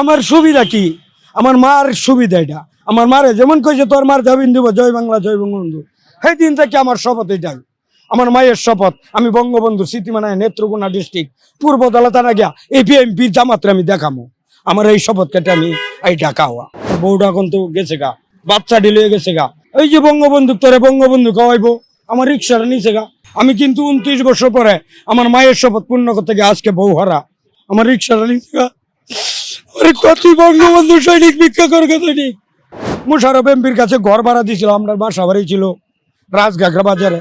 আমার সুবিধা কি? আমার মার সুবিধা এটা। আমার মারে যেমন কইছে তোর মার জামিন দিব, জয় বাংলা জয় বঙ্গবন্ধু, সেই দিন থেকে আমার শপথ এটাই। আমার মায়ের শপথ, আমি বঙ্গবন্ধুর স্মৃতিমানায় নেত্রকোনা ডিস্ট্রিক্ট পূর্ব দলাতানা গিয়া এপিএমপি জামাতরে আমি দেখামো। আমার এই শপথ কেটে আমি এই ঢাকা হওয়া। বউটা এখন তো গেছে গা, বাচ্চা ডিলে গেছে গা। এই যে বঙ্গবন্ধু তোরে বঙ্গবন্ধু খাওয়াইবো, আমার রিক্সাটা নিচে গা। আমি কিন্তু 29 বছর পরে আমার মায়ের শপথ পূর্ণ করতে গিয়ে আজকে বউ হারা, আমার রিক্সাটা নিচে গা। কত বঙ্গবন্ধু সৈনিক ভিক্ষা করে সৈনিক। মুশারফ এমপির কাছে ঘর ভাড়া দিয়েছিল, আমরা বাসা বাড়ি ছিল রাজগাগরা বাজারে,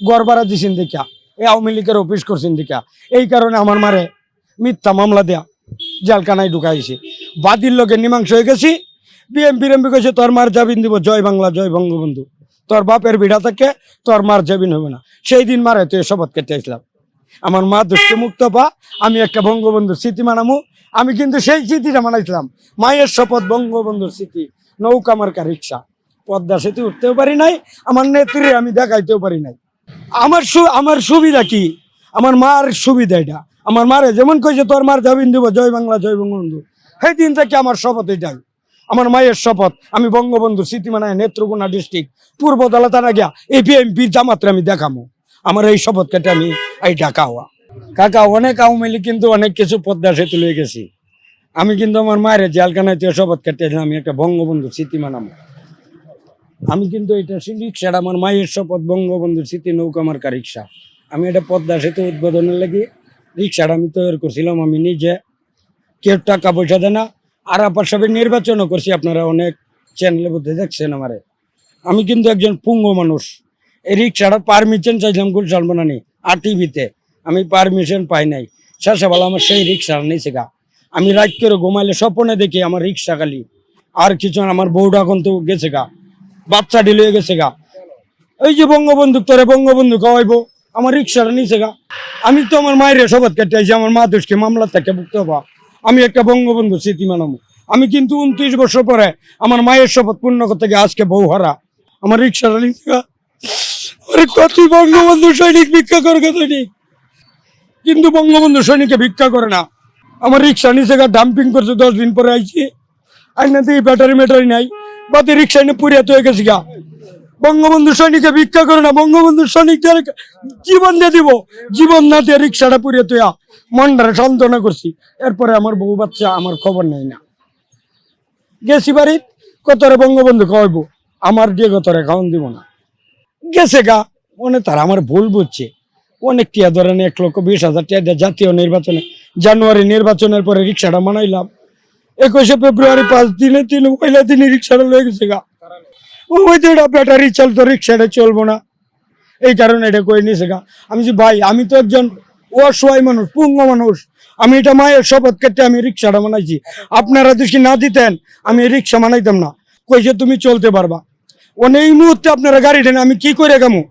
ঘর ভাড়া দিয়েছেন দেখা, এই আওয়ামী লীগের অফিস করছেন দেখা, এই কারণে আমার মারে মিথ্যা মামলা দেয়া জেলখানায় ঢুকাইছে। বাদীর লোকের মীমাংস হয়ে গেছি। বিএমপি কেছে তোর মার জামিন দিব, জয় বাংলা জয় বঙ্গবন্ধু, তোর বাপের বিড়া থেকে তোর মার জামিন হবে না। সেই দিন মারে তুই শপথ কেটে আসলাম, আমার মা দুষ্টি মুক্ত পা, আমি একটা বঙ্গবন্ধুর স্মৃতি মানামু। আমি কিন্তু সেই স্মৃতিটা মানাইছিলাম, মায়ের শপথ বঙ্গবন্ধুর স্মৃতি। নৌকা মার্কা রিক্সা, পদ্মা সেতু উঠতেও পারি নাই, আমার নেত্রী আমি দেখাইতেও পারি নাই। আমার সুবিধা কি? আমার মার সুবিধা এটা। আমার মারে যেমন কইছে তোর মার জামিন দিব, জয় বাংলা জয় বঙ্গবন্ধু, সেই দিন থেকে আমার শপথ এটাই। আমার মায়ের শপথ, আমি বঙ্গবন্ধুর স্মৃতিমানায় নেত্রকোনা ডিস্ট্রিক্ট পূর্ব দলাতানা গিয়া এপিএমপি জামাতরে আমি দেখামো। আমার এই শপথ কেটে আমি এই ঢাকা হওয়া। কাকা অনেক আওয়ামী লীগ কিন্তু অনেক কিছু পদ্মা সেতু লয়ে গেছি, আমি কিন্তু আমার মায়ের জেলখানায় শপথ কেটে আমি একটা বঙ্গবন্ধুর স্মৃতি মানামো। আমি কিন্তু এটা রিক্সাটা আমার মায়ের শপথ বঙ্গবন্ধুর স্মৃতি নৌকা মার্কা রিক্সা। আমি এটা পদ্মা সেতু উদ্বোধনের লাগি রিক্সাটা আমি তৈরি করছিলাম আমি নিজে, কেউ টাকা পয়সা দেয় না। আর আপার সবাই নির্বাচনও করছি, আপনারা অনেক চ্যানেলের মধ্যে দেখছেন আমারে। আমি কিন্তু একজন পুঙ্গ মানুষ। এই রিক্সাটা পারমিশন চাইছিলাম গুলশান বানানি আর টিভিতে, আমি পারমিশন পাই নাই। শেষেবেলা আমার সেই রিক্সাটা নিচে গা। আমি রাত করে ঘুমাইলে স্বপ্নে দেখি আমার রিক্সা খালি, আর কিছু আমার বউটা এখন তো গেছে গা, বাচ্চা ডিলে গেছে গা। এই যে বঙ্গবন্ধু তোরে বঙ্গবন্ধু খাওয়াইবো, আমার রিক্সাটা নিচে গা। আমি তো আমার মায়ের শপথ কেটে আইছি, আমার মা দোষকে মামলা থেকে মুক্ত হবা, আমি একটা বঙ্গবন্ধু স্মৃতি মানাবো। আমি কিন্তু 29 বছর পরে আমার মায়ের শপথ পূর্ণ করতে গিয়ে আজকে বউ হারা, আমার রিক্সাটা নিচে গা। কত বঙ্গবন্ধু সৈনিক ভিক্ষা করে সৈনিক, কিন্তু বঙ্গবন্ধু সৈনিকে ভিক্ষা করে না। আমার রিক্সা নিচে গা ডাম্পিং করছে, 10 দিন পরে আইছি, আইনা থেকে ব্যাটারি ম্যাটারি নাই, বাতি রিক্সা নিয়ে পুরিয়াতে হয়ে গেছি গা। বঙ্গবন্ধু সৈনিকে ভিক্ষা করে না, বঙ্গবন্ধু সৈনিকদের জীবন দিয়ে দিব, জীবন না দিয়ে রিক্সাটা পুরিয়ে তুই মনটারে সান্ত্বনা করছি। এরপরে আমার বউ বাচ্চা আমার খবর নেই না, গেছি বাড়ি, কতরে বঙ্গবন্ধু খাওয়াইবো, আমার দিয়ে কতরে খাওয়ান দিব না, গেছে গা। মনে তারা আমার ভুল বুঝছে, অনেক টিয়া ধরেন 1,20,000 টাকা জাতীয় নির্বাচনে, জানুয়ারি নির্বাচনের পরে রিক্সাটা মানাইলাম। 21শে ফেব্রুয়ারি 5 দিনে 3 পয়লা দিনে রিক্সাটা লয়ে গেছে গা। ওই তো এটা ব্যাটারি চলতো, রিক্সাটা চলবো না, এই কারণে এটা করে নিয়েছে গা। আমি যে ভাই, আমি তো একজন অসহায় মানুষ, পুঙ্গ মানুষ, আমি এটা মায়ের শপথ কেটে আমি রিক্সাটা বানাইছি। আপনারা যদি না দিতেন আমি রিক্সা বানাইতাম না। কইছে তুমি চলতে পারবা, এই মুহূর্তে আপনারা গাড়ি টেনে আমি কি করে কামু?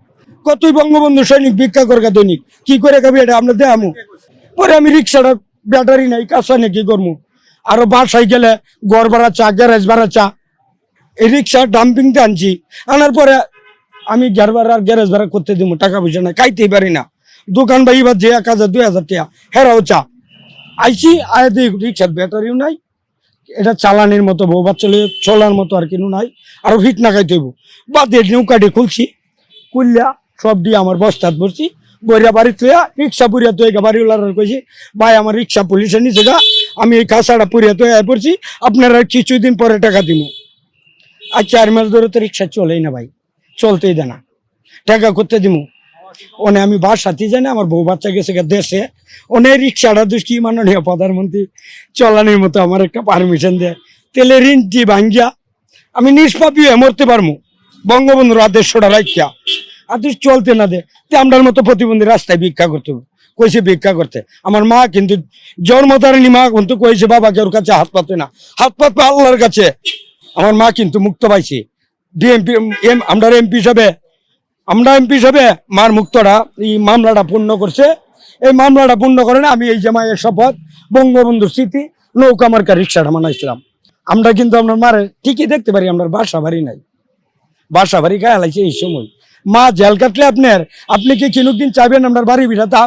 কতই বঙ্গবন্ধু সৈনিক ভিক্ষা করগা দৈনিক, কি করে খাবি এটা আমরা দেখামু? পরে আমি রিক্সাটা ব্যাটারি নাই, কাঁচা নেই, কি করবো? আরো বাসায় গেলে ঘর ভাড়া চা, গ্যারেজ ভাড়া চা, এই রিক্সা ডাম্পিংতে আনছি। আনার পরে আমি গ্যারেজ ভাড়া করতে দিব, টাকা পয়সা নাই, খাইতেই পারি না। দোকান বা এবার যে 1,000 2,000 টাকা হেরাও চা। আইছি আয় দিই, রিক্সার ব্যাটারিও নাই, এটা চালানির মতো বউ বাচ্চা চলার মতো আর কিনু নাই, আরো হিট না খাইতে হইব। বাদে নৌকাটি খুলছি, খুললা সব দিয়ে আমার বস্তাত ভরছি, বইরা বাড়ি তুইয়া রিক্সা পুরিয়া তুই বাড়িওয়ালার কইছি, ভাই আমার রিক্সা পুলিশে নিচে গা, আমি এই কাঁচাটা পুরিয়া তুই পড়ছি, আপনারা কিছুদিন পরে টাকা দিব। আর 4 মাস ধরে তো রিক্সা চলেই না ভাই, চলতেই দেয় না, টাকা করতে দিব। আমি বাসাতেই জানি, আমার বউ বাচ্চা গেছে দেশে, রিক্সাটা দুষ্কি মাননীয় প্রধানমন্ত্রী চলানির মতো আমার একটা পারমিশন দেয়, তেলে ঋণটি ভাঙ্গিয়া আমি নিষ্পাপী হয়ে মরতে পারবো। বঙ্গবন্ধুর আদেশটা রাখিয়া আদেশ চলতে না দে, আমরার মতো প্রতিবন্ধী রাস্তায় ভিক্ষা করতে কইছে, ভিক্ষা করতে। আমার মা কিন্তু জন্মধারিণী মা কিন্তু কইছে বাবাকে ওর কাছে হাত পাতে না, হাত পাতবে আল্লাহর কাছে। আমার মা কিন্তু মুক্ত পাইছে, আমরা এমপি হিসাবে মার মুক্তটা এই মামলাটা পূর্ণ করছে। এই মামলাটা পূর্ণ করে না, আমি এই যে মায়ের শপথ বঙ্গবন্ধুর স্মৃতি নৌকা মার্কা রিক্সাটা বানাইছিলাম। আমরা কিন্তু আপনার মারে ঠিকই দেখতে পারি, আমরা বাসা বাড়ি নাই, বাসা বাড়ি গায়ে লাগছে এই সময়। মা জেল কাটলে আপনি কি কিনুক দিন চাইবেন আপনার বাড়ি বিড়া? তা